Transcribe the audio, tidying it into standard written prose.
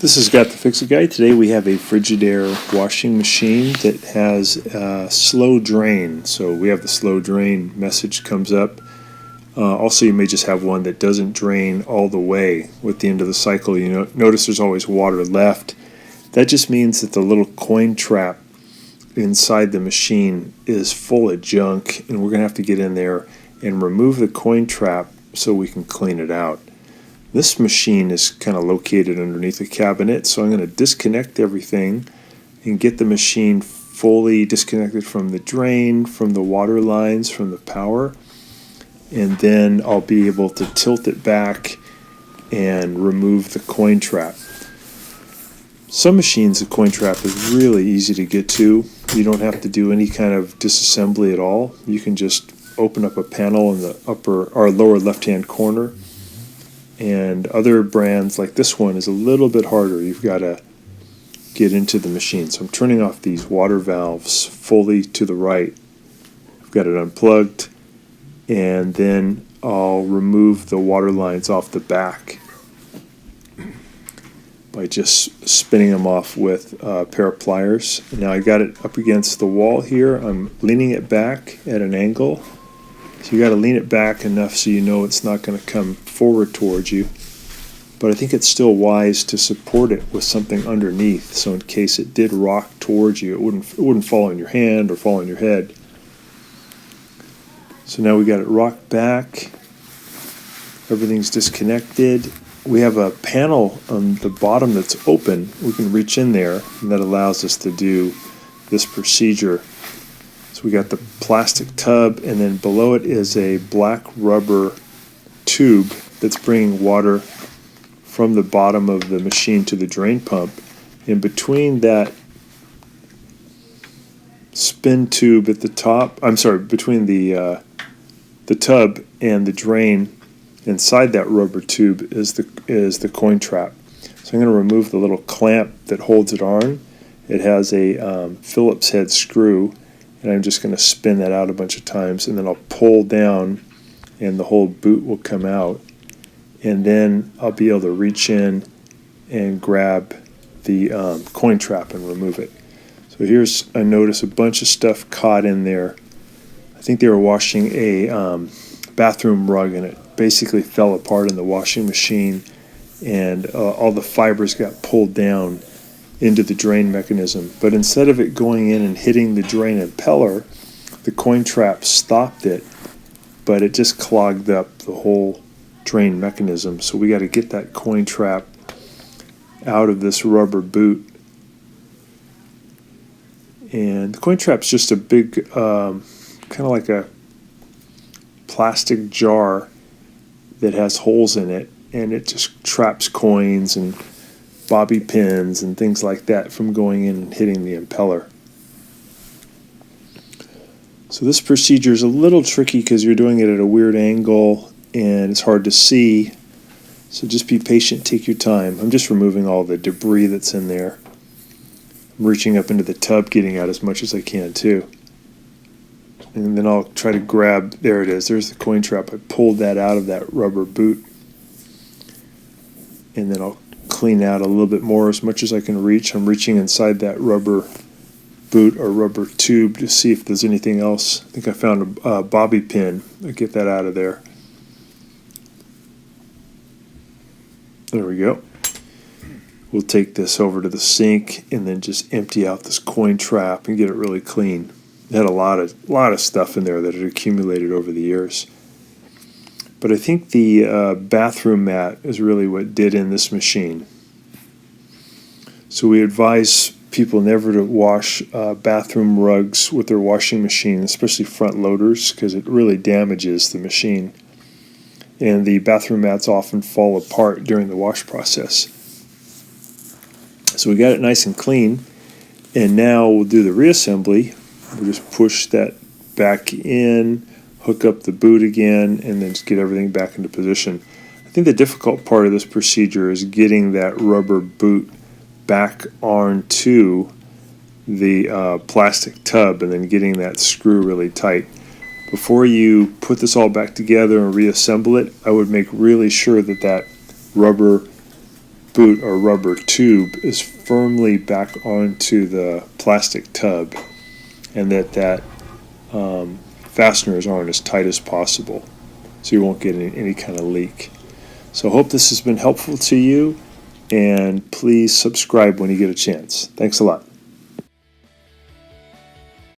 This has got the Fix-It Guy. Today we have a Frigidaire washing machine that has a slow drain. So we have the slow drain message comes up. Also, you may just have one that doesn't drain all the way with the end of the cycle. Notice there's always water left. That just means that the little coin trap inside the machine is full of junk, and we're going to have to get in there and remove the coin trap so we can clean it out. This machine is kind of located underneath a cabinet, so I'm going to disconnect everything and get the machine fully disconnected from the drain, from the water lines, from the power, and then I'll be able to tilt it back and remove the coin trap. Some machines, the coin trap is really easy to get to. You don't have to do any kind of disassembly at all. You can just open up a panel in the upper or lower left-hand corner. And other brands like this one is a little bit harder. You've got to get into the machine. So I'm turning off these water valves fully to the right. I've got it unplugged, and then I'll remove the water lines off the back by just spinning them off with a pair of pliers. Now I got it up against the wall here. I'm leaning it back at an angle. So you got to lean it back enough so you know it's not going to come forward towards you. But I think it's still wise to support it with something underneath, so in case it did rock towards you, it wouldn't fall on your hand or fall on your head. So now we got it rocked back. Everything's disconnected. We have a panel on the bottom that's open. We can reach in there, and that allows us to do this procedure. So we got the plastic tub, and then below it is a black rubber tube that's bringing water from the bottom of the machine to the drain pump. In between that spin tube at the top, between the tub and the drain, inside that rubber tube is the coin trap. So I'm going to remove the little clamp that holds it on. It has a Phillips head screw, and I'm just going to spin that out a bunch of times, and then I'll pull down and the whole boot will come out, and then I'll be able to reach in and grab the coin trap and remove it. So I notice a bunch of stuff caught in there. I think they were washing a bathroom rug, and it basically fell apart in the washing machine, and all the fibers got pulled down into the drain mechanism. But instead of it going in and hitting the drain impeller, the coin trap stopped it, but it just clogged up the whole drain mechanism. So we got to get that coin trap out of this rubber boot. And the coin trap's just a big, kind of like a plastic jar that has holes in it, and it just traps coins and bobby pins and things like that from going in and hitting the impeller. So this procedure is a little tricky because you're doing it at a weird angle and it's hard to see. So just be patient, take your time. I'm just removing all the debris that's in there. I'm reaching up into the tub, getting out as much as I can too. And then I'll try to grab, there it is, there's the coin trap. I pulled that out of that rubber boot. And then I'll clean out a little bit more as much as I can reach. I'm reaching inside that rubber boot or rubber tube to see if there's anything else. I think I found a bobby pin. I'll get that out of there. There we go. We'll take this over to the sink and then just empty out this coin trap and get it really clean. It had a lot of stuff in there that had accumulated over the years. But I think the bathroom mat is really what did in this machine. So we advise people never to wash bathroom rugs with their washing machine, especially front loaders, because it really damages the machine. And the bathroom mats often fall apart during the wash process. So we got it nice and clean, and now we'll do the reassembly. We'll just push that back in, hook up the boot again, and then just get everything back into position. I think the difficult part of this procedure is getting that rubber boot back onto the plastic tub and then getting that screw really tight. Before you put this all back together and reassemble it, I would make really sure that that rubber boot or rubber tube is firmly back onto the plastic tub, and that fasteners aren't as tight as possible, so you won't get any kind of leak. So I hope this has been helpful to you, and please subscribe when you get a chance. Thanks a lot.